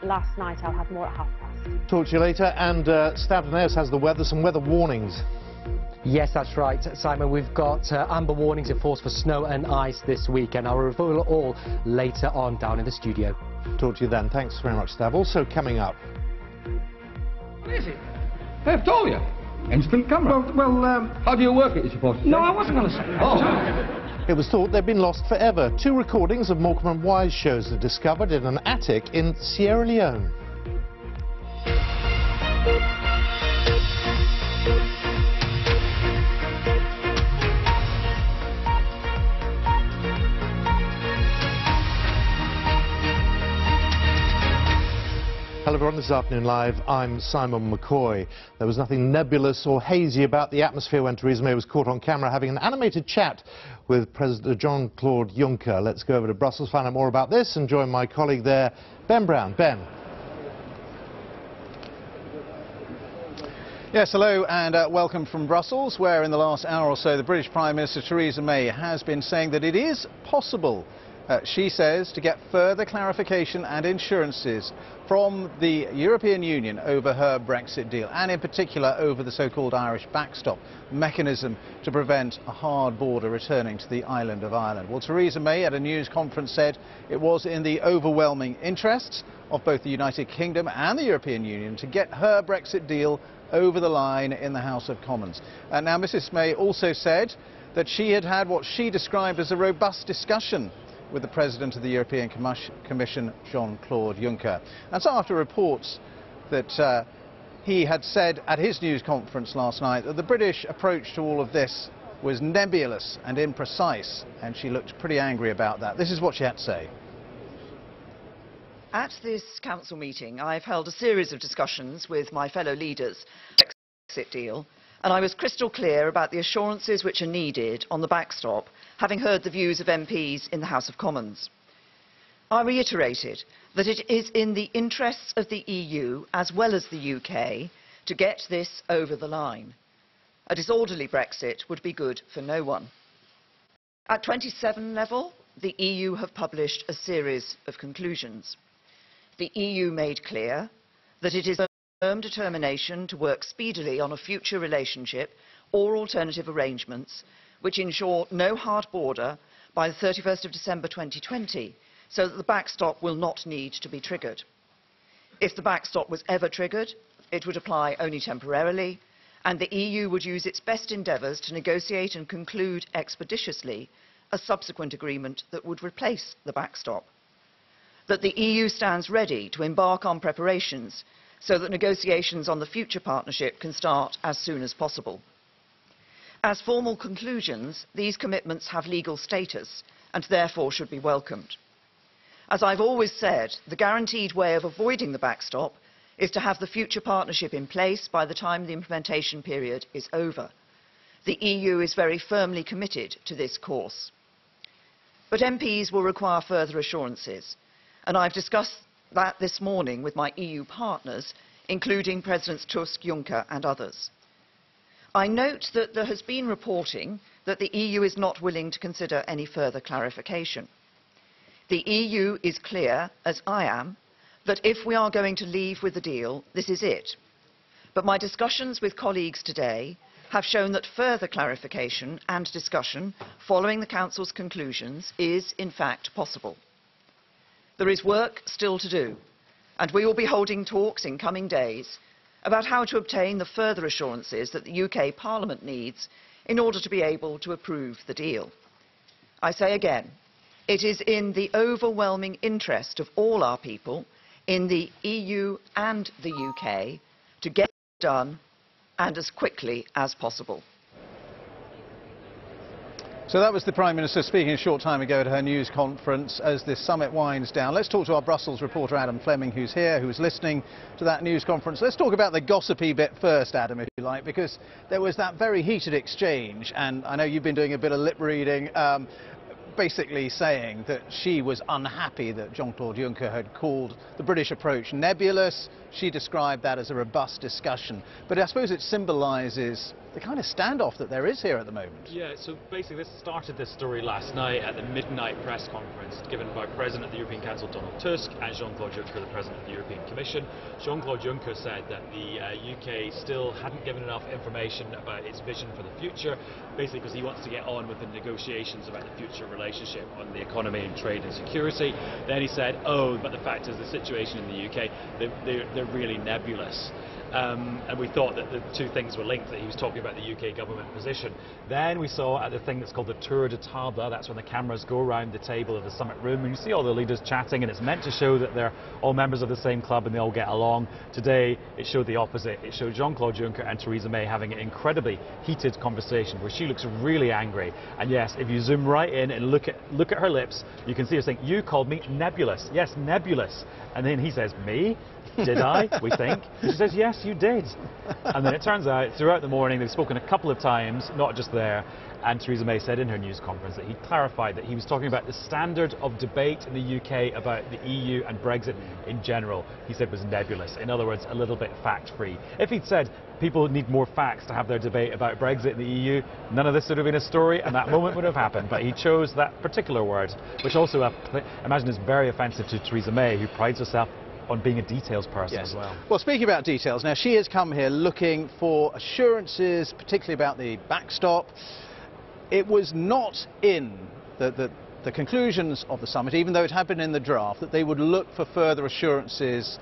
last night. I'll have more at 1:30. Talk to you later. And Stavros has the weather, some weather warnings. Yes, that's right, Simon. We've got amber warnings in force for snow and ice this weekend. I'll reveal it all later on down in the studio. Talk to you then. Thanks very much, Stav. Also coming up. What is it? They've told you. Instant camera. How do you work it, you're supposed to say? No, I wasn't going to say that. Oh. It was thought they'd been lost forever. 2 recordings of Morecambe and Wise shows are discovered in an attic in Sierra Leone. Hello everyone, this is Afternoon Live. I'm Simon McCoy. There was nothing nebulous or hazy about the atmosphere when Theresa May was caught on camera having an animated chat with President Jean-Claude Juncker. Let's go over to Brussels, find out more about this and join my colleague there, Ben Brown. Ben. Yes, hello and welcome from Brussels, where in the last hour or so the British Prime Minister Theresa May has been saying that it is possible, she says, to get further clarification and assurances from the European Union over her Brexit deal, and in particular over the so-called Irish backstop mechanism to prevent a hard border returning to the island of Ireland. Well, Theresa May at a news conference said it was in the overwhelming interests of both the United Kingdom and the European Union to get her Brexit deal over the line in the House of Commons. Now, Mrs May also said that she had had what she described as a robust discussion with the President of the European Commission, Jean-Claude Juncker. And so after reports that he had said at his news conference last night that the British approach to all of this was nebulous and imprecise, and she looked pretty angry about that. This is what she had to say. At this council meeting, I've held a series of discussions with my fellow leaders on the Brexit deal, and I was crystal clear about the assurances which are needed on the backstop, having heard the views of MPs in the House of Commons. I reiterated that it is in the interests of the EU, as well as the UK, to get this over the line. A disorderly Brexit would be good for no one. At 27 level, the EU have published a series of conclusions. The EU made clear that it is a firm determination to work speedily on a future relationship or alternative arrangements which ensure no hard border by the 31st of December 2020, so that the backstop will not need to be triggered. If the backstop was ever triggered, it would apply only temporarily, and the EU would use its best endeavours to negotiate and conclude expeditiously a subsequent agreement that would replace the backstop. That the EU stands ready to embark on preparations so that negotiations on the future partnership can start as soon as possible. As formal conclusions, these commitments have legal status and therefore should be welcomed. As I've always said, the guaranteed way of avoiding the backstop is to have the future partnership in place by the time the implementation period is over. The EU is very firmly committed to this course. But MPs will require further assurances, and I've discussed that this morning with my EU partners, including Presidents Tusk, Juncker and others. I note that there has been reporting that the EU is not willing to consider any further clarification. The EU is clear, as I am, that if we are going to leave with the deal, this is it. But my discussions with colleagues today have shown that further clarification and discussion following the Council's conclusions is, in fact, possible. There is work still to do, and we will be holding talks in coming days about how to obtain the further assurances that the UK Parliament needs in order to be able to approve the deal. I say again, it is in the overwhelming interest of all our people, in the EU and the UK, to get it done and as quickly as possible. So that was the Prime Minister speaking a short time ago at her news conference as this summit winds down. Let's talk to our Brussels reporter Adam Fleming, who's here, who's listening to that news conference. Let's talk about the gossipy bit first, Adam, if you like, because there was that very heated exchange, and I know you've been doing a bit of lip reading basically saying that she was unhappy that Jean-Claude Juncker had called the British approach nebulous. She described that as a robust discussion. But I suppose it symbolises the kind of standoff that there is here at the moment. Yeah, so basically this started this story last night at the midnight press conference given by President of the European Council Donald Tusk and Jean-Claude Juncker, the President of the European Commission. Jean-Claude Juncker said that the UK still hadn't given enough information about its vision for the future, basically because he wants to get on with the negotiations about the future relationship on the economy and trade and security. Then he said, oh, but the fact is the situation in the UK, they're really nebulous. And we thought that the two things were linked, that he was talking about the UK government position. Then we saw at the thing that's called the Tour de Table, that's when the cameras go around the table of the summit room and you see all the leaders chatting, and it's meant to show that they're all members of the same club and they all get along. Today it showed the opposite. It showed Jean-Claude Juncker and Theresa May having an incredibly heated conversation where she looks really angry. And yes, if you zoom right in and look at her lips, you can see her saying, "You called me nebulous." Yes, nebulous. And then he says, "Me? Did I?" we think. She says, "Yes, you did." And then it turns out throughout the morning they've spoken a couple of times, not just there, and Theresa May said in her news conference that he clarified that he was talking about the standard of debate in the UK about the EU and Brexit in general. He said was nebulous. In other words, a little bit fact-free. If he'd said people need more facts to have their debate about Brexit in the EU, none of this would have been a story and that moment would have happened. But he chose that particular word, which also, I imagine, is very offensive to Theresa May, who prides herself on being a details person as well. Well, speaking about details, now she has come here looking for assurances, particularly about the backstop. It was not in the conclusions of the summit, even though it had been in the draft, that they would look for further assurances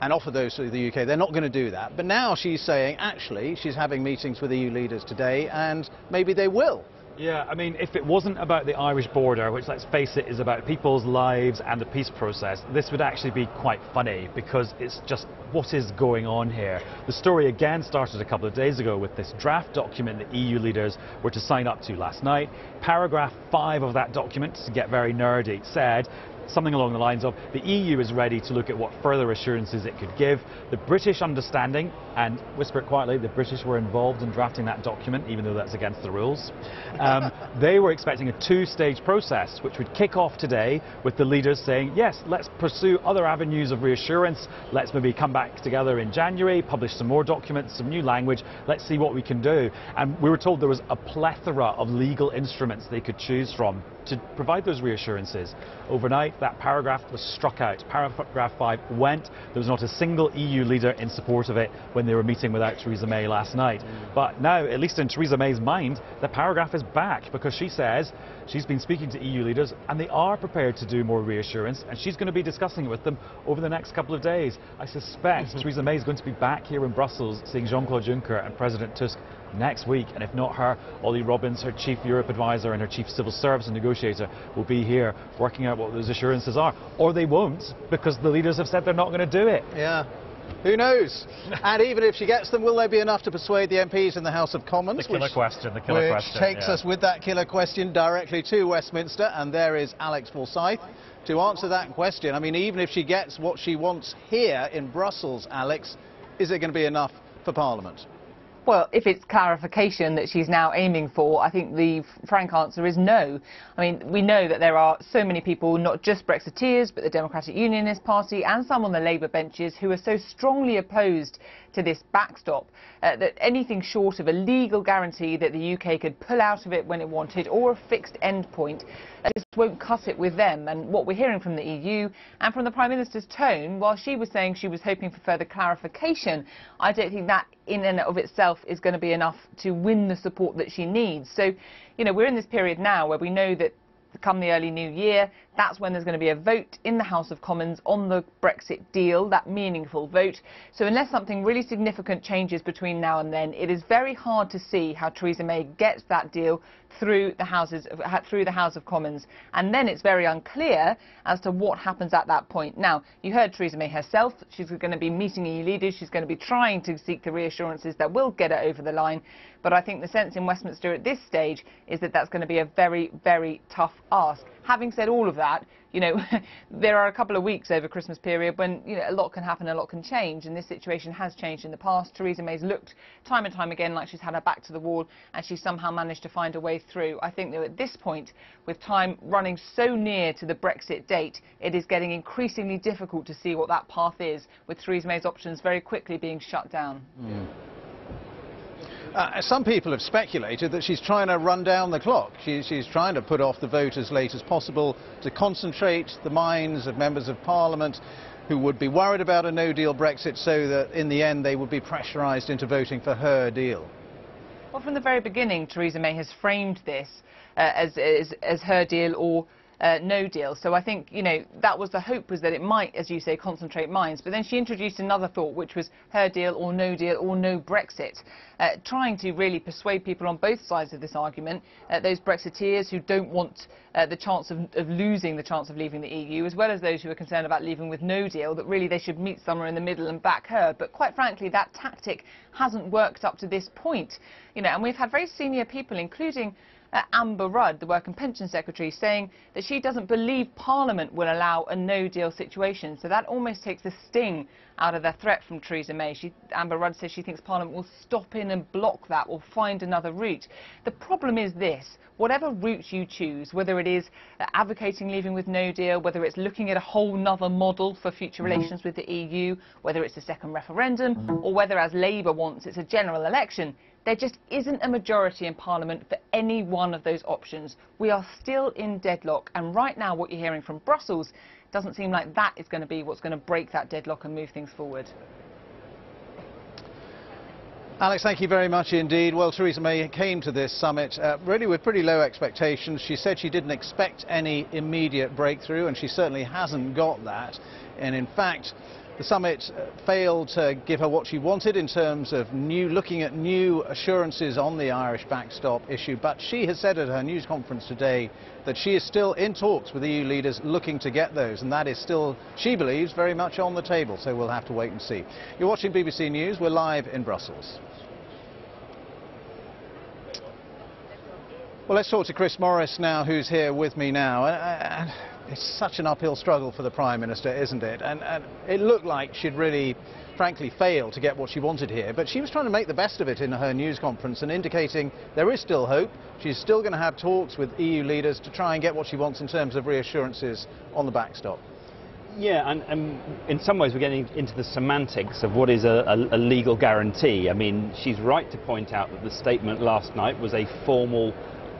and offer those to the UK. They're not going to do that. But now she's saying, actually, she's having meetings with EU leaders today, and maybe they will. Yeah, I mean, if it wasn't about the Irish border, which, let's face it, is about people's lives and the peace process, this would actually be quite funny, because it's just what is going on here. The story again started a couple of days ago with this draft document that EU leaders were to sign up to last night. Paragraph 5 of that document, to get very nerdy, said something along the lines of, the EU is ready to look at what further assurances it could give. The British understanding, and whisper it quietly, the British were involved in drafting that document, even though that's against the rules. They were expecting a two-stage process, which would kick off today with the leaders saying, yes, let's pursue other avenues of reassurance. Let's maybe come back together in January, publish some more documents, some new language. Let's see what we can do. And we were told there was a plethora of legal instruments they could choose from to provide those reassurances. Overnight, that paragraph was struck out. Paragraph 5 went. There was not a single EU leader in support of it when they were meeting without Theresa May last night. But now, at least in Theresa May's mind, the paragraph is back, because she says she's been speaking to EU leaders and they are prepared to do more reassurance, and she's going to be discussing it with them over the next couple of days. I suspect Theresa May is going to be back here in Brussels seeing Jean-Claude Juncker and President Tusk next week, and if not her, Ollie Robbins, her chief Europe advisor and her chief civil service and negotiator, will be here working out what those assurances are. Or they won't, because the leaders have said they're not going to do it. Yeah. Who knows? And even if she gets them, will they be enough to persuade the MPs in the House of Commons? The killer question, the killer question. Which takes us with that killer question directly to Westminster, and there is Alex Forsyth to answer that question. I mean, even if she gets what she wants here in Brussels, Alex, is it going to be enough for Parliament? Well, if it's clarification that she's now aiming for, I think the frank answer is no. I mean, we know that there are so many people, not just Brexiteers, but the Democratic Unionist Party and some on the Labour benches, who are so strongly opposed to this backstop that anything short of a legal guarantee that the UK could pull out of it when it wanted, or a fixed end point, just won't cut it with them. And what we're hearing from the EU and from the Prime Minister's tone, while she was saying she was hoping for further clarification, I don't think that in and of itself is going to be enough to win the support that she needs. So, you know, we're in this period now where we know that come the early new year, that's when there's going to be a vote in the House of Commons on the Brexit deal, that meaningful vote. So unless something really significant changes between now and then, it is very hard to see how Theresa May gets that deal through the House of Commons. And then it's very unclear as to what happens at that point. Now, you heard Theresa May herself. She's going to be meeting EU leaders. She's going to be trying to seek the reassurances that will get her over the line. But I think the sense in Westminster at this stage is that that's going to be a very, very tough ask. having said all of that, you know, there are a couple of weeks over Christmas period when, you know, a lot can happen, a lot can change, and this situation has changed in the past. Theresa May's looked time and time again like she's had her back to the wall, and she's somehow managed to find a way through. I think that at this point, with time running so near to the Brexit date, it is getting increasingly difficult to see what that path is, with Theresa May's options very quickly being shut down. Some people have speculated that she's trying to run down the clock. She's trying to put off the vote as late as possible to concentrate the minds of members of Parliament who would be worried about a no-deal Brexit, so that in the end they would be pressurised into voting for her deal. Well, from the very beginning, Theresa May has framed this as her deal or no deal. So I think, you know, that was the hope, was that it might, as you say, concentrate minds. But then she introduced another thought, which was her deal or no Brexit, trying to really persuade people on both sides of this argument, those Brexiteers who don't want the chance of losing the chance of leaving the EU, as well as those who are concerned about leaving with no deal, that really they should meet somewhere in the middle and back her. But quite frankly, that tactic hasn't worked up to this point. You know, and we've had very senior people, including Amber Rudd, the Work and Pension Secretary, saying that she doesn't believe Parliament will allow a no-deal situation. So that almost takes the sting out of the threat from Theresa May. Amber Rudd says she thinks Parliament will stop in and block that or find another route. The problem is this: whatever route you choose, whether it is advocating leaving with no deal, whether it's looking at a whole nother model for future relations with the EU, whether it's a second referendum, or whether, as Labour wants, it's a general election, there just isn't a majority in Parliament for any one of those options. We are still in deadlock, and right now what you're hearing from Brussels doesn't seem like that is going to be what's going to break that deadlock and move things forward. Alex, thank you very much indeed. Well, Theresa May came to this summit really with pretty low expectations. She said she didn't expect any immediate breakthrough, and she certainly hasn't got that. And in fact, the summit failed to give her what she wanted in terms of looking at new assurances on the Irish backstop issue. But she has said at her news conference today that she is still in talks with EU leaders looking to get those, and that is still, she believes, very much on the table. So we'll have to wait and see. You're watching BBC News. We're live in Brussels. Well, let's talk to Chris Morris now, who's here with me now. It's such an uphill struggle for the Prime Minister, isn't it? And it looked like she'd really, frankly, failed to get what she wanted here. But she was trying to make the best of it in her news conference and indicating there is still hope. She's still going to have talks with EU leaders to try and get what she wants in terms of reassurances on the backstop. Yeah, and in some ways we're getting into the semantics of what is a legal guarantee. I mean, she's right to point out that the statement last night was a formal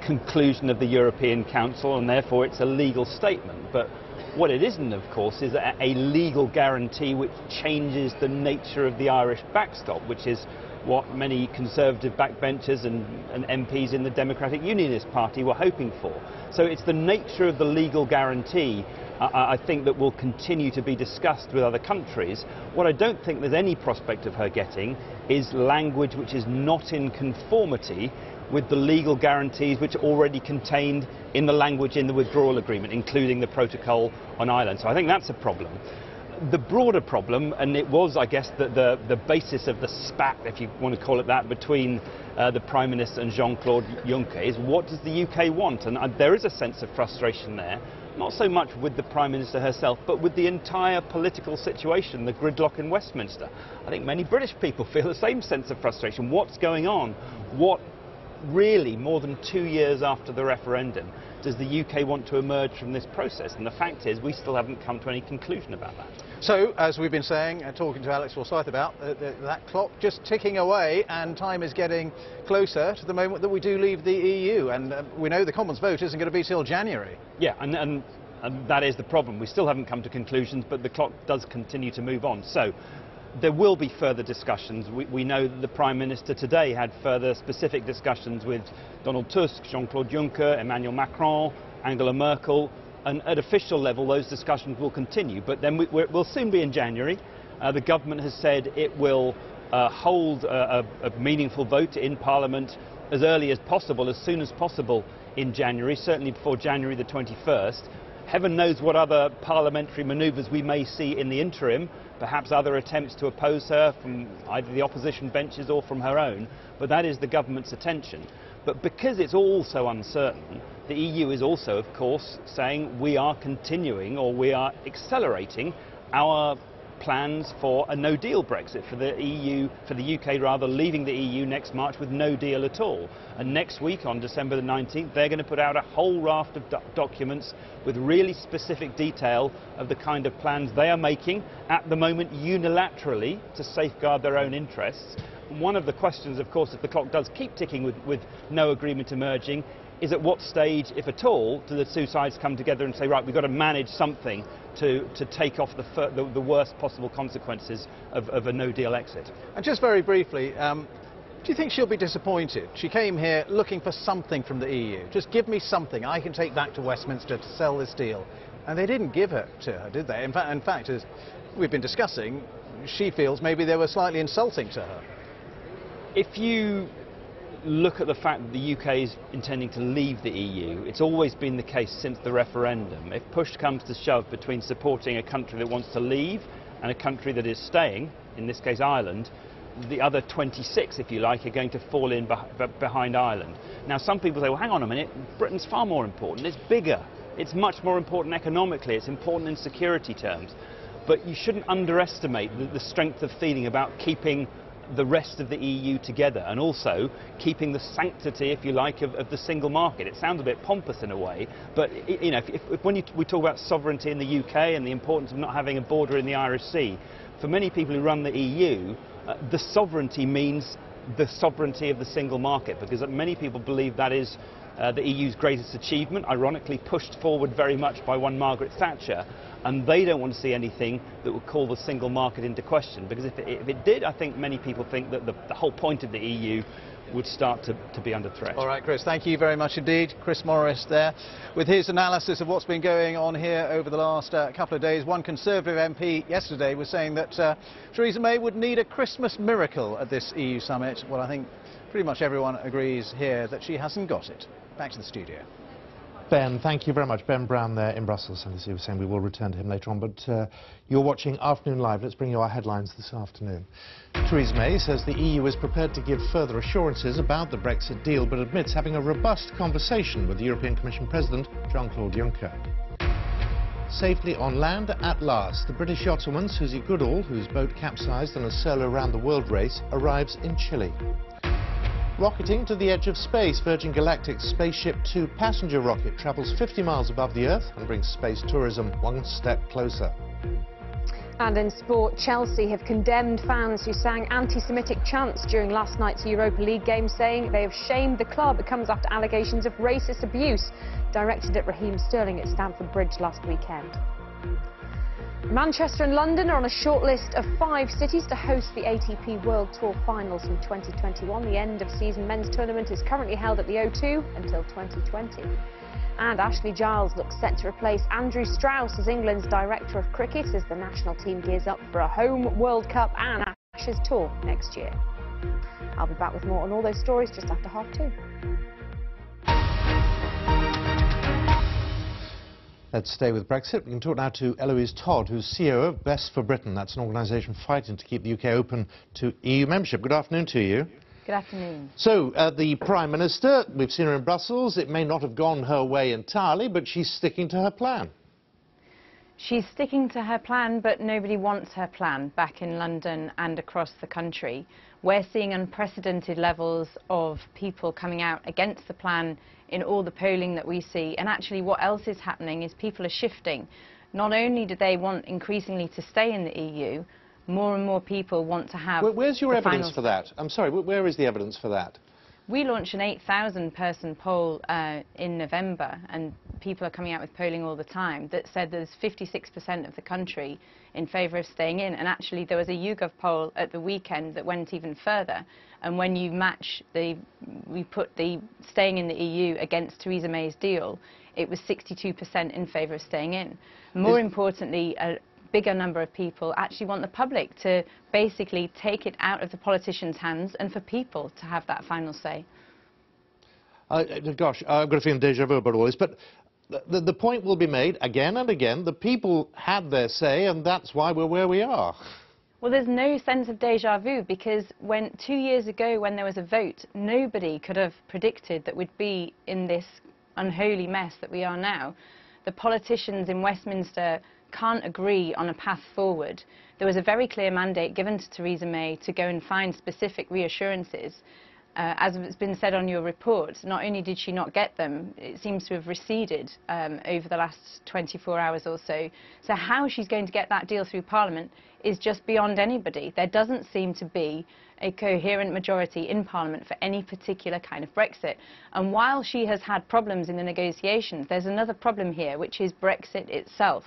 conclusion of the European Council, and therefore it's a legal statement. But what it isn't, of course, is a legal guarantee which changes the nature of the Irish backstop, which is what many Conservative backbenchers and MPs in the Democratic Unionist Party were hoping for. So it's the nature of the legal guarantee, I think, that will continue to be discussed with other countries. What I don't think there's any prospect of her getting is language which is not in conformity with the legal guarantees which are already contained in the language in the withdrawal agreement, including the protocol on Ireland. So I think that's a problem. The broader problem, and it was, I guess, the basis of the spat, if you want to call it that, between the Prime Minister and Jean-Claude Juncker, is what does the UK want? And there is a sense of frustration there, not so much with the Prime Minister herself, but with the entire political situation, the gridlock in Westminster. I think many British people feel the same sense of frustration. What's going on? What really, more than 2 years after the referendum, does the UK want to emerge from this process? And the fact is, we still haven't come to any conclusion about that. So, as we've been saying, talking to Alex Forsyth about, that clock just ticking away, and time is getting closer to the moment that we do leave the EU. And we know the Commons vote isn't going to be till January. Yeah, and that is the problem. We still haven't come to conclusions, but the clock does continue to move on. So there will be further discussions. We know that the Prime Minister today had further specific discussions with Donald Tusk, Jean-Claude Juncker, Emmanuel Macron, Angela Merkel, and at official level those discussions will continue. But then we'll soon be in January. The government has said it will hold a meaningful vote in Parliament as early as possible, as soon as possible in January, certainly before January the 21st. Heaven knows what other parliamentary manoeuvres we may see in the interim, perhaps other attempts to oppose her from either the opposition benches or from her own, but that is the government's attention. But because it's all so uncertain, the EU is also, of course, saying we are continuing, or we are accelerating our plans for a no-deal Brexit, for the EU, for the UK rather, leaving the EU next March with no deal at all. And next week, on December the 19th, they're going to put out a whole raft of documents with really specific detail of the kind of plans they are making at the moment unilaterally to safeguard their own interests. One of the questions, of course, if the clock does keep ticking with no agreement emerging, is at what stage, if at all, do the two sides come together and say, right, we've got to manage something to take off the worst possible consequences of a no-deal exit. And just very briefly, do you think she'll be disappointed? She came here looking for something from the EU. Just give me something I can take back to Westminster to sell this deal. And they didn't give it to her, did they? In fact, as we've been discussing, she feels maybe they were slightly insulting to her. If you look at the fact that the UK is intending to leave the EU, it's always been the case since the referendum. If push comes to shove between supporting a country that wants to leave and a country that is staying, in this case Ireland, the other 26, if you like, are going to fall in behind Ireland. Now, some people say, well, hang on a minute, Britain's far more important, it's bigger, it's much more important economically, it's important in security terms. But you shouldn't underestimate the strength of feeling about keeping the rest of the EU together, and also keeping the sanctity, if you like, of the single market. It sounds a bit pompous in a way, but you know, when we talk about sovereignty in the UK and the importance of not having a border in the Irish Sea, for many people who run the EU, the sovereignty means the sovereignty of the single market, because many people believe that is the EU's greatest achievement, ironically pushed forward very much by one Margaret Thatcher, and they don't want to see anything that would call the single market into question, because if it did, I think many people think that the whole point of the EU would start to be under threat. All right, Chris, thank you very much indeed. Chris Morris there with his analysis of what's been going on here over the last couple of days. One Conservative MP yesterday was saying that Theresa May would need a Christmas miracle at this EU summit. Well, I think pretty much everyone agrees here that she hasn't got it. Back to the studio. Ben, thank you very much. Ben Brown there in Brussels, and as you were saying, we will return to him later on. But you're watching Afternoon Live. Let's bring you our headlines this afternoon. Theresa May says the EU is prepared to give further assurances about the Brexit deal, but admits having a robust conversation with the European Commission President, Jean-Claude Juncker. Safely on land at last. The British yachtswoman Susie Goodall, whose boat capsized in a solo round the world race, arrives in Chile. Rocketing to the edge of space, Virgin Galactic's Spaceship Two passenger rocket travels 50 miles above the Earth and brings space tourism one step closer. And in sport, Chelsea have condemned fans who sang anti-Semitic chants during last night's Europa League game, saying they have shamed the club. It comes after allegations of racist abuse directed at Raheem Sterling at Stamford Bridge last weekend. Manchester and London are on a short list of 5 cities to host the ATP World Tour Finals in 2021. The end-of-season men's tournament is currently held at the O2 until 2020. And Ashley Giles looks set to replace Andrew Strauss as England's Director of Cricket as the national team gears up for a home World Cup and Ashes tour next year. I'll be back with more on all those stories just after 2:30. Let's stay with Brexit. We can talk now to Eloise Todd, who's CEO of Best for Britain. That's an organisation fighting to keep the UK open to EU membership. Good afternoon to you. Good afternoon. So, the Prime Minister, we've seen her in Brussels. It may not have gone her way entirely, but she's sticking to her plan. She's sticking to her plan, but nobody wants her plan back in London and across the country. We're seeing unprecedented levels of people coming out against the plan in all the polling that we see. And actually what else is happening is people are shifting. Not only do they want increasingly to stay in the EU, more and more people want to have... Where's your evidence for that? I'm sorry, where is the evidence for that? We launched an 8,000-person poll in November, and people are coming out with polling all the time, that said there's 56% of the country in favour of staying in. And actually there was a YouGov poll at the weekend that went even further. And when you match we put the staying in the EU against Theresa May's deal, it was 62% in favour of staying in. More importantly, a bigger number of people actually want the public to basically take it out of the politicians' hands and for people to have that final say. Gosh, I've got a feeling déjà vu about all this, but the point will be made again and again. The people had their say, and that's why we're where we are. Well, there's no sense of déjà vu, because 2 years ago when there was a vote, nobody could have predicted that we'd be in this unholy mess that we are now. The politicians in Westminster can't agree on a path forward. There was a very clear mandate given to Theresa May to go and find specific reassurances. As it's been said on your report, not only did she not get them, it seems to have receded over the last 24 hours or so. So how she's going to get that deal through Parliament is just beyond anybody. There doesn't seem to be a coherent majority in Parliament for any particular kind of Brexit. And while she has had problems in the negotiations, there's another problem here, which is Brexit itself.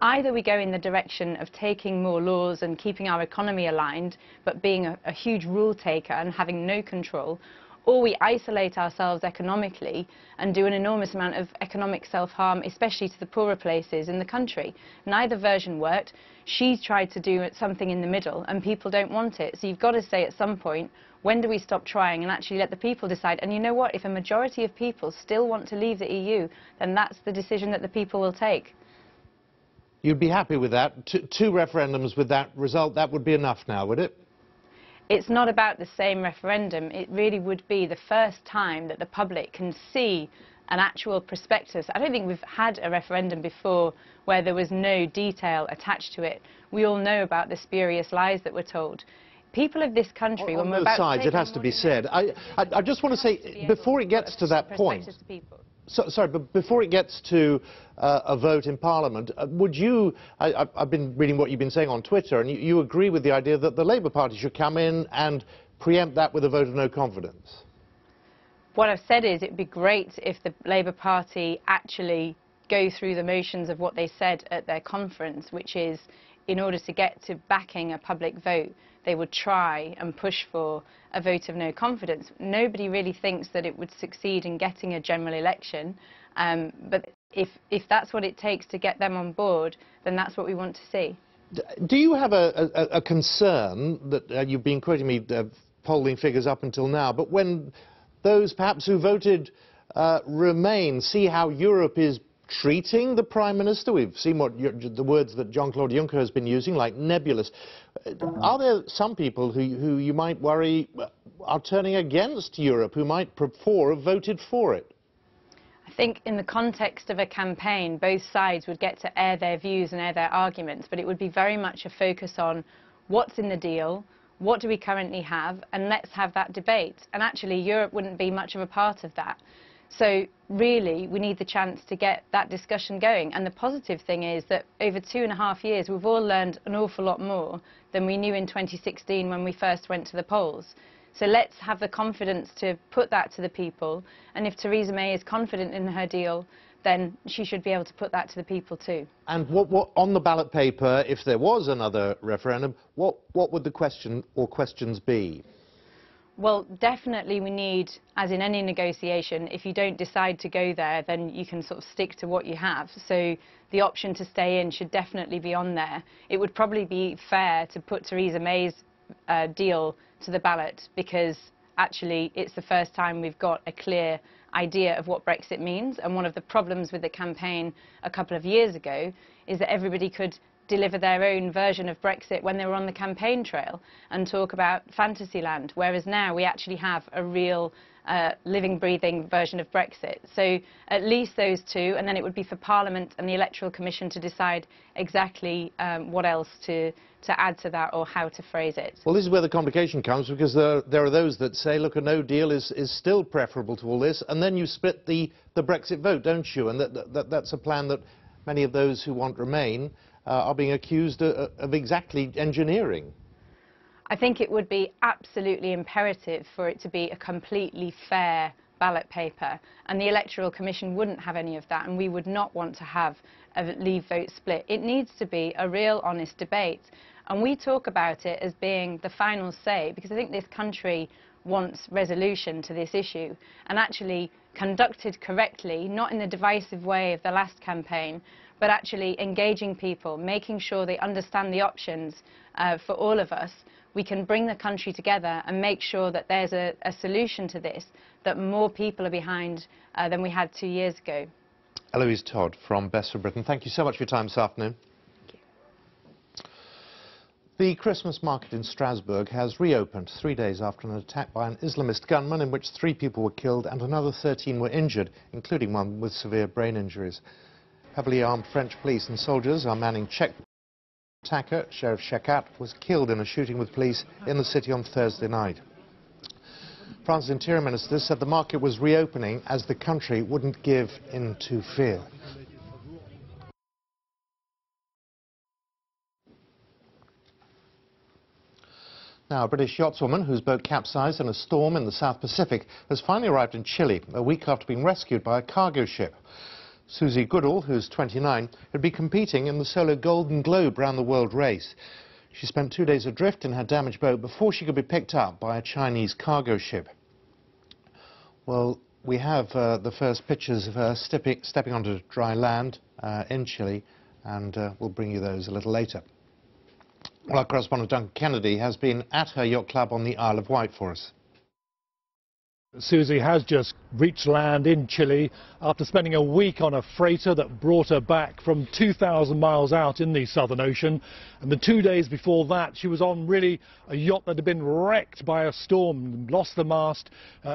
Either we go in the direction of taking more laws and keeping our economy aligned, but being a huge rule taker and having no control, or we isolate ourselves economically and do an enormous amount of economic self-harm, especially to the poorer places in the country. Neither version worked. She's tried to do something in the middle, and people don't want it. So you've got to say at some point, when do we stop trying and actually let the people decide? And you know what? If a majority of people still want to leave the EU, then that's the decision that the people will take. You'd be happy with that? Two referendums with that result, that would be enough now, would it? It's not about the same referendum. It really would be the first time that the public can see an actual prospectus. I don't think we've had a referendum before where there was no detail attached to it. We all know about the spurious lies that were told. People of this country, when we're about on both sides, it has to be said. I just want to say, before it gets to that point, sorry, but before it gets to a vote in Parliament, would you, I've been reading what you've been saying on Twitter, and you agree with the idea that the Labour Party should come in and preempt that with a vote of no confidence? What I've said is it'd be great if the Labour Party actually go through the motions of what they said at their conference, which is in order to get to backing a public vote, they would try and push for a vote of no confidence. Nobody really thinks that it would succeed in getting a general election, but if that's what it takes to get them on board, then that's what we want to see. Do you have a concern that you've been quoting me polling figures up until now, but when those perhaps who voted Remain see how Europe is treating the Prime Minister? We've seen what the words that Jean-Claude Juncker has been using, like nebulous. Are there some people who you might worry are turning against Europe, who might before have voted for it? I think in the context of a campaign, both sides would get to air their views and air their arguments, but it would be very much a focus on what's in the deal, what do we currently have, and let's have that debate. And actually, Europe wouldn't be much of a part of that. So really, we need the chance to get that discussion going. And the positive thing is that over 2.5 years, we've all learned an awful lot more than we knew in 2016 when we first went to the polls. So let's have the confidence to put that to the people. And if Theresa May is confident in her deal, then she should be able to put that to the people too. And what on the ballot paper, if there was another referendum, what would the question or questions be? Well, definitely we need, as in any negotiation, if you don't decide to go there, then you can sort of stick to what you have. So the option to stay in should definitely be on there. It would probably be fair to put Theresa May's deal to the ballot, because actually it's the first time we've got a clear idea of what Brexit means. And one of the problems with the campaign a couple of years ago is that everybody could deliver their own version of Brexit when they were on the campaign trail and talk about Fantasyland, whereas now we actually have a real living, breathing version of Brexit. So at least those two, and then it would be for Parliament and the Electoral Commission to decide exactly what else to add to that or how to phrase it. Well, this is where the complication comes, because there are those that say, look, a no deal is still preferable to all this, and then you split the Brexit vote, don't you? And that's a plan that many of those who want Remain are being accused of exactly engineering. I think it would be absolutely imperative for it to be a completely fair ballot paper, and the Electoral Commission wouldn't have any of that, and we would not want to have a leave vote split. It needs to be a real honest debate, and we talk about it as being the final say, because I think this country wants resolution to this issue, and actually conducted correctly, not in the divisive way of the last campaign, but actually engaging people, making sure they understand the options for all of us. We can bring the country together and make sure that there's a solution to this, that more people are behind than we had 2 years ago. Eloise Todd from Best for Britain, thank you so much for your time this afternoon. Thank you. The Christmas market in Strasbourg has reopened 3 days after an attack by an Islamist gunman in which 3 people were killed and another 13 were injured, including one with severe brain injuries. Heavily armed French police and soldiers are manning checkpoints. Attacker, Sheriff Shekat, was killed in a shooting with police in the city on Thursday night. France's Interior Minister said the market was reopening as the country wouldn't give in to fear. Now, a British yachtswoman whose boat capsized in a storm in the South Pacific has finally arrived in Chile a week after being rescued by a cargo ship. Susie Goodall, who's 29, had been competing in the solo Golden Globe round the world race. She spent 2 days adrift in her damaged boat before she could be picked up by a Chinese cargo ship. Well, we have the first pictures of her stepping onto dry land in Chile, and we'll bring you those a little later. Well, our correspondent Duncan Kennedy has been at her yacht club on the Isle of Wight for us. Susie has just reached land in Chile after spending a week on a freighter that brought her back from 2,000 miles out in the Southern Ocean. And the 2 days before that, she was on really a yacht that had been wrecked by a storm, lost the mast,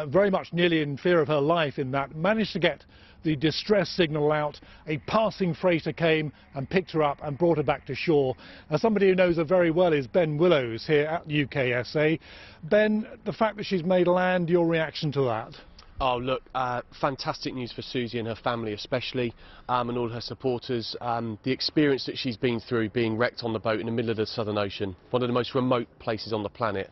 very much nearly in fear of her life in that, managed to get the distress signal out. A passing freighter came and picked her up and brought her back to shore. Somebody who knows her very well is Ben Willows here at UKSA. Ben, the fact that she's made land, your reaction to that? Oh, look, fantastic news for Susie and her family especially, and all her supporters. The experience that she's been through being wrecked on the boat in the middle of the Southern Ocean, one of the most remote places on the planet.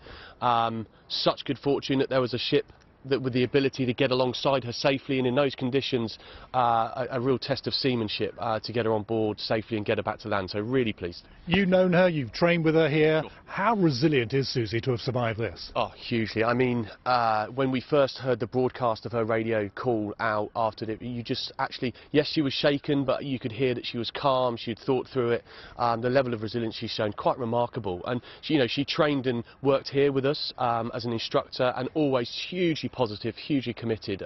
Such good fortune that there was a ship that with the ability to get alongside her safely, and in those conditions a real test of seamanship to get her on board safely and get her back to land, so really pleased. You've known her, you've trained with her here. Sure. How resilient is Susie to have survived this? Oh, hugely. I mean, when we first heard the broadcast of her radio call out after it, you just actually, yes, she was shaken, but you could hear that she was calm, she'd thought through it. The level of resilience she's shown, quite remarkable. And she, you know, she trained and worked here with us as an instructor, and always hugely positive, hugely committed,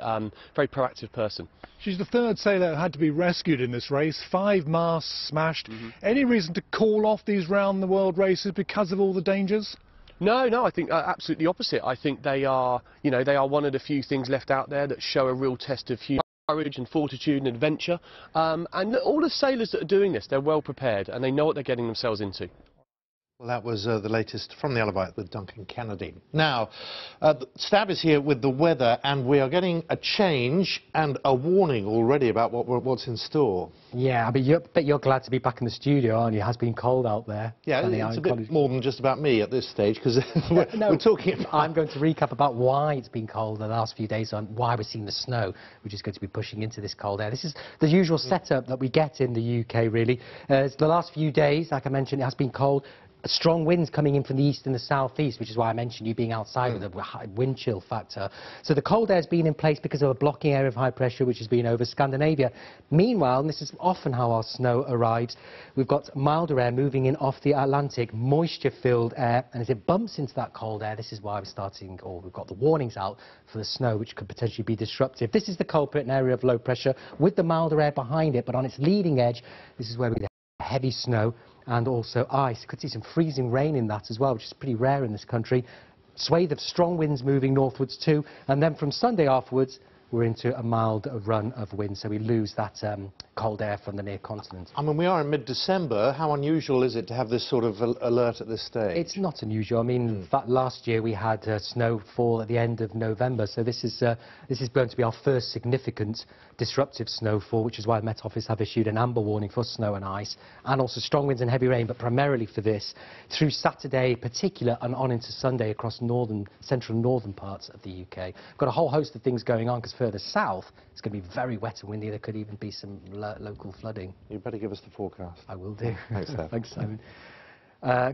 very proactive person. She's the third sailor who had to be rescued in this race. 5 masts smashed. Any reason to call off these round-the-world races because of all the dangers? No, I think absolutely opposite. I think they are, you know, they are one of the few things left out there that show a real test of courage and fortitude and adventure. And all the sailors that are doing this, they're well prepared and they know what they're getting themselves into. Well, that was the latest from the Isle of Wight with Duncan Kennedy. Now, Stab is here with the weather, and we are getting a change and a warning already about what's in store. Yeah, I bet you're glad to be back in the studio, aren't you? It has been cold out there. Yeah, it's a bit more than just about me at this stage, because we're talking about... I'm going to recap about why it's been cold the last few days, and why we're seeing the snow, which is going to be pushing into this cold air. This is the usual setup that we get in the UK, really. The last few days, like I mentioned, it has been cold. Strong winds coming in from the east and the southeast, which is why I mentioned you being outside with a high wind chill factor. So the cold air has been in place because of a blocking area of high pressure which has been over Scandinavia. Meanwhile, and this is often how our snow arrives, we've got milder air moving in off the Atlantic, moisture-filled air, and as it bumps into that cold air, this is why we've got the warnings out for the snow, which could potentially be disruptive. This is the culprit, an area of low pressure with the milder air behind it, but on its leading edge, this is where we get heavy snow and also ice. You could see some freezing rain in that as well, which is pretty rare in this country. Swathe of strong winds moving northwards too, and then from Sunday afterwards we're into a mild run of wind, so we lose that cold air from the near continent. I mean, we are in mid-December. How unusual is it to have this sort of alert at this stage? It's not unusual. I mean, in fact, last year we had snowfall at the end of November, so this is going to be our first significant disruptive snowfall, which is why the Met Office have issued an amber warning for snow and ice, and also strong winds and heavy rain, but primarily for this, through Saturday in particular and on into Sunday across central and northern parts of the UK. We've got a whole host of things going on, because further south it's going to be very wet and windy. There could even be some local flooding. You better give us the forecast. I will do. Thanks, Seth. Thanks, Simon.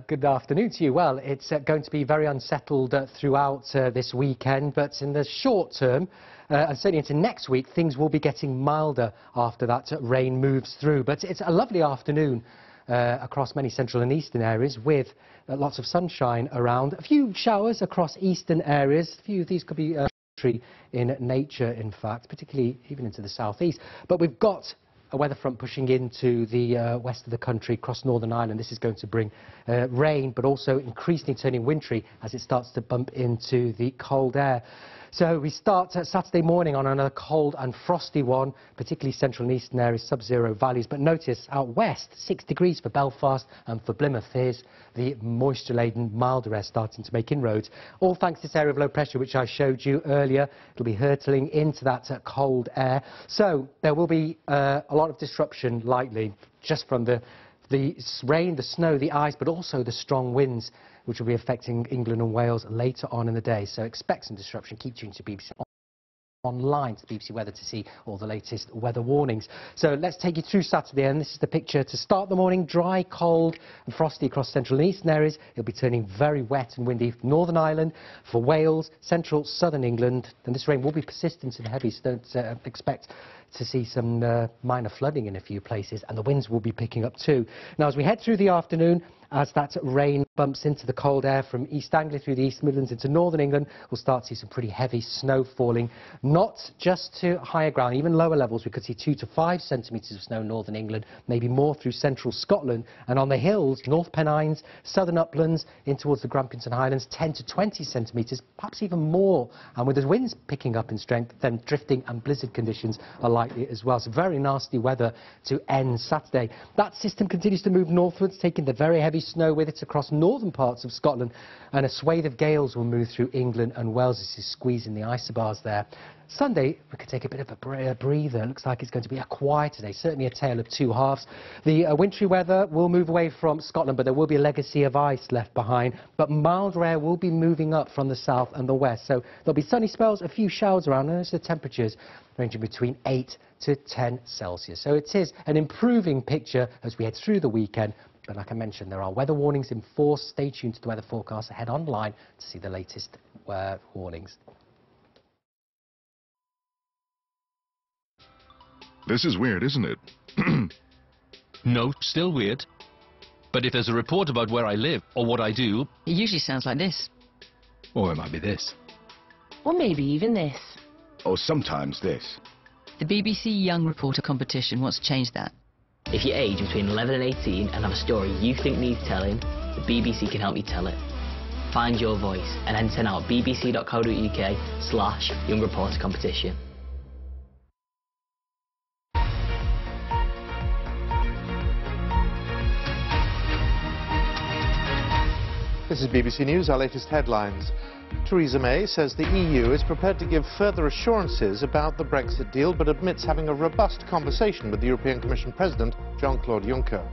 Good afternoon to you. Well, it's going to be very unsettled throughout this weekend, but in the short term, and certainly into next week, things will be getting milder after that rain moves through. But it's a lovely afternoon across many central and eastern areas, with lots of sunshine around. A few showers across eastern areas. A few of these could be in nature, in fact, particularly even into the southeast. But we've got a weather front pushing into the west of the country, across Northern Ireland. This is going to bring rain, but also increasingly turning wintry as it starts to bump into the cold air. So we start Saturday morning on another cold and frosty one, particularly central and eastern areas, sub-zero values. But notice out west, 6 degrees for Belfast and for Plymouth. Here's the moisture-laden, milder air starting to make inroads. All thanks to this area of low pressure, which I showed you earlier. It'll be hurtling into that cold air. So there will be a lot of disruption, likely, just from the rain, the snow, the ice, but also the strong winds, which will be affecting England and Wales later on in the day. So expect some disruption. Keep tuned to BBC online to the BBC Weather to see all the latest weather warnings. So let's take you through Saturday, and this is the picture to start the morning. Dry, cold and frosty across central and eastern areas. It'll be turning very wet and windy for Northern Ireland, for Wales, central, southern England. And this rain will be persistent and heavy, so don't expect to see some minor flooding in a few places, and the winds will be picking up too. Now, as we head through the afternoon, as that rain bumps into the cold air from East Anglia through the East Midlands into Northern England, we'll start to see some pretty heavy snow falling, not just to higher ground, even lower levels. We could see 2 to 5 centimetres of snow in Northern England, maybe more through central Scotland, and on the hills, North Pennines, southern uplands, in towards the Grampians and Highlands, 10 to 20 centimetres, perhaps even more. And with the winds picking up in strength, then drifting and blizzard conditions are likely as well. So very nasty weather to end Saturday. That system continues to move northwards, taking the very heavy snow with it across northern parts of Scotland, and a swathe of gales will move through England and Wales. This is squeezing the isobars there. Sunday, we could take a bit of a breather. It looks like it's going to be a quieter day, certainly a tale of two halves. The wintry weather will move away from Scotland, but there will be a legacy of ice left behind. But milder air will be moving up from the south and the west. So there'll be sunny spells, a few showers around, and the temperatures ranging between 8 to 10 Celsius. So it is an improving picture as we head through the weekend. But like I mentioned, there are weather warnings in force. Stay tuned to the weather forecast. Head online to see the latest warnings. This is weird, isn't it? No, still weird. But if there's a report about where I live or what I do... It usually sounds like this. Or it might be this. Or maybe even this. Or sometimes this. The BBC Young Reporter competition wants to change that. If you're aged between 11 and 18 and have a story you think needs telling, the BBC can help you tell it. Find your voice and enter now at bbc.co.uk/Young Reporter competition. This is BBC News, our latest headlines. Theresa May says the EU is prepared to give further assurances about the Brexit deal, but admits having a robust conversation with the European Commission President, Jean-Claude Juncker.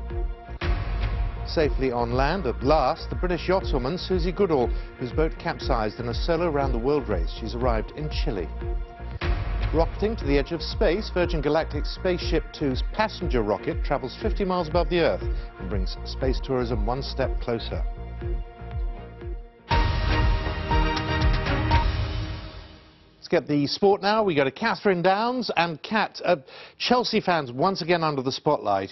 Safely on land at last, the British yachtswoman Susie Goodall, whose boat capsized in a solo round-the-world race. She's arrived in Chile. Rocketing to the edge of space, Virgin Galactic Spaceship 2's passenger rocket travels 50 miles above the Earth and brings space tourism one step closer. Let's get the sport now. We go to Catherine Downs. And Kat, Chelsea fans once again under the spotlight.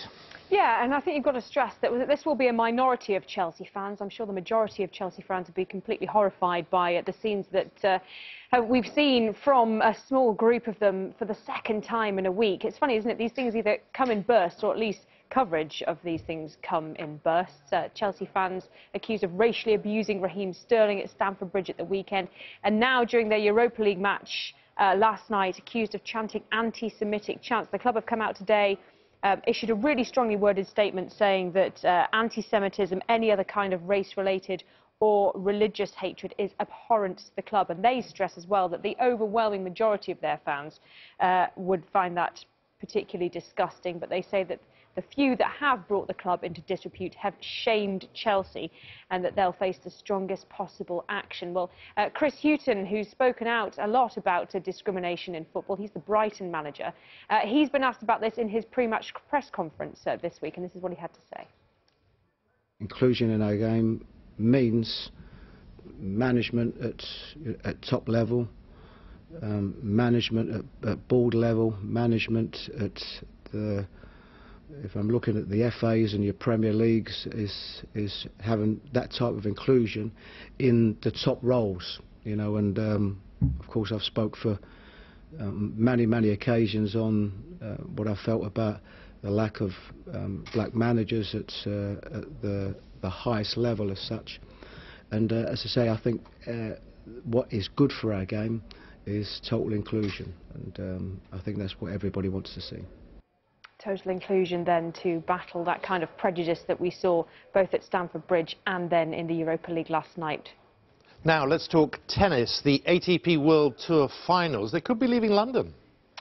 Yeah, and I think you've got to stress that this will be a minority of Chelsea fans. I'm sure the majority of Chelsea fans will be completely horrified by the scenes that we've seen from a small group of them for the second time in a week. It's funny, isn't it? These things either come in bursts, or at least coverage of these things come in bursts. Chelsea fans accused of racially abusing Raheem Sterling at Stamford Bridge at the weekend, and now during their Europa League match last night, accused of chanting anti-Semitic chants. The club have come out today, issued a really strongly worded statement saying that anti-Semitism, any other kind of race-related or religious hatred, is abhorrent to the club. And they stress as well that the overwhelming majority of their fans would find that particularly disgusting. But they say that the few that have brought the club into disrepute have shamed Chelsea, and that they'll face the strongest possible action. Well, Chris Hughton, who's spoken out a lot about discrimination in football, he's the Brighton manager. He's been asked about this in his pre-match press conference this week, and this is what he had to say. Inclusion in our game means management at top level, management at board level, management at the... If I'm looking at the FAs and your Premier Leagues, is having that type of inclusion in the top roles, you know. And of course, I've spoke for many occasions on what I felt about the lack of black managers at the highest level as such. And as I say, I think what is good for our game is total inclusion, and I think that's what everybody wants to see. Total inclusion then to battle that kind of prejudice that we saw both at Stamford Bridge and then in the Europa League last night. Now let's talk tennis. The ATP World Tour Finals. They could be leaving London.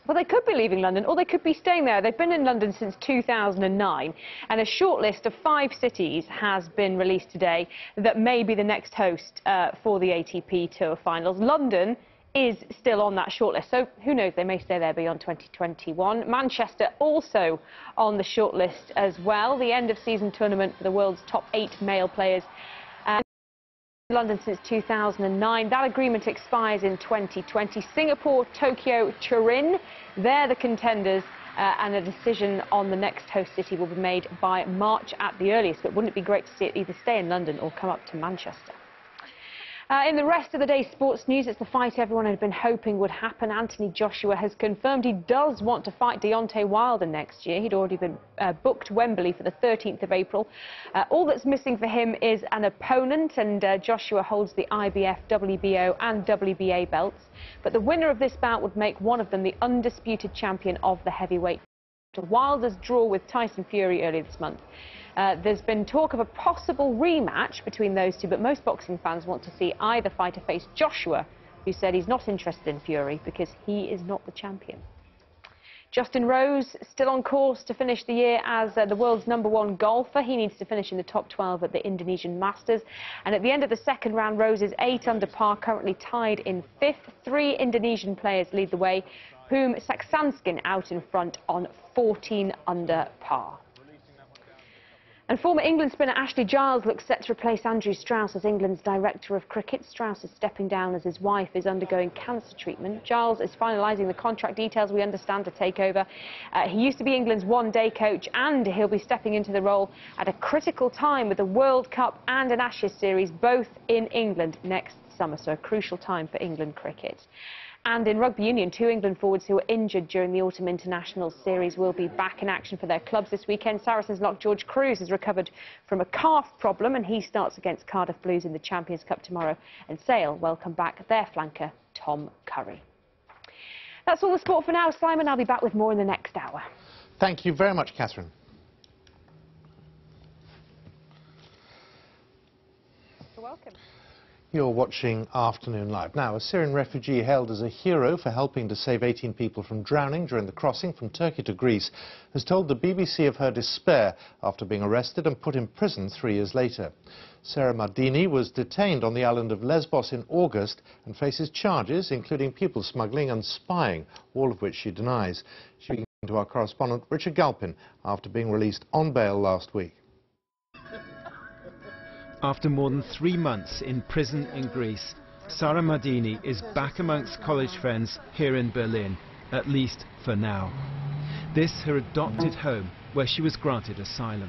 Well, they could be leaving London, or they could be staying there. They've been in London since 2009, and a short list of 5 cities has been released today that may be the next host for the ATP Tour Finals. London is still on that shortlist, so who knows, they may stay there beyond 2021. Manchester also on the shortlist as well. The end-of-season tournament for the world's top 8 male players. London since 2009. That agreement expires in 2020. Singapore, Tokyo, Turin, they're the contenders, and a decision on the next host city will be made by March at the earliest. But wouldn't it be great to see it either stay in London or come up to Manchester? In the rest of the day's sports news, it's the fight everyone had been hoping would happen. Anthony Joshua has confirmed he does want to fight Deontay Wilder next year. He'd already been booked Wembley for the 13th of April. All that's missing for him is an opponent, and Joshua holds the IBF, WBO and WBA belts. But the winner of this bout would make one of them the undisputed champion of the heavyweight. Wilder's draw with Tyson Fury earlier this month. There's been talk of a possible rematch between those two, but most boxing fans want to see either fighter face Joshua, who said he's not interested in Fury because he is not the champion. Justin Rose still on course to finish the year as the world's #1 golfer. He needs to finish in the top 12 at the Indonesian Masters. And at the end of the second round, Rose is 8 under par, currently tied in 5th. 3 Indonesian players lead the way, whom Saksanskin out in front on 14 under par. And former England spinner Ashley Giles looks set to replace Andrew Strauss as England's director of cricket. Strauss is stepping down as his wife is undergoing cancer treatment. Giles is finalising the contract details, we understand, to take over. He used to be England's one-day coach, and he'll be stepping into the role at a critical time with the World Cup and an Ashes series both in England next summer, so a crucial time for England cricket. And in rugby union, 2 England forwards who were injured during the Autumn International Series will be back in action for their clubs this weekend. Saracens lock George Cruz has recovered from a calf problem, and he starts against Cardiff Blues in the Champions Cup tomorrow. And Sale welcome back their flanker, Tom Curry. That's all the sport for now. Simon, I'll be back with more in the next hour. Thank you very much, Catherine. You're welcome. You're watching Afternoon Live. Now, a Syrian refugee hailed as a hero for helping to save 18 people from drowning during the crossing from Turkey to Greece has told the BBC of her despair after being arrested and put in prison 3 years later. Sarah Mardini was detained on the island of Lesbos in August and faces charges including people smuggling and spying, all of which she denies. She was speaking to our correspondent Richard Galpin after being released on bail last week. After more than 3 months in prison in Greece, Sarah Mardini is back amongst college friends here in Berlin, at least for now. This her adopted home, where she was granted asylum.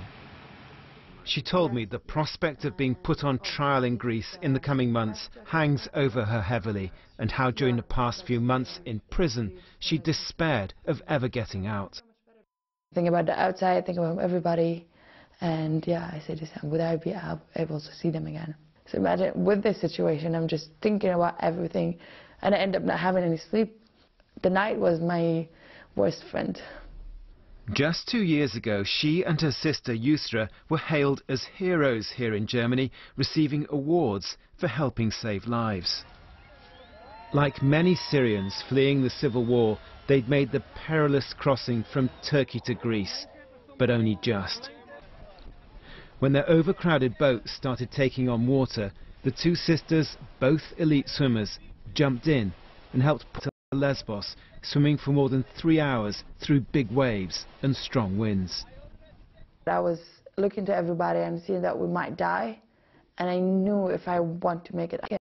She told me the prospect of being put on trial in Greece in the coming months hangs over her heavily, and how during the past few months in prison she despaired of ever getting out. Think about the outside, think about everybody. And yeah, I say to Sam, would I be able to see them again? So imagine with this situation, I'm just thinking about everything, and I end up not having any sleep. The night was my worst friend. Just 2 years ago, she and her sister Yusra were hailed as heroes here in Germany, receiving awards for helping save lives. Like many Syrians fleeing the civil war, they'd made the perilous crossing from Turkey to Greece, but only just. When their overcrowded boat started taking on water, the 2 sisters, both elite swimmers, jumped in and helped put to Lesbos, swimming for more than 3 hours through big waves and strong winds. I was looking to everybody and seeing that we might die, and I knew if I want to make it again,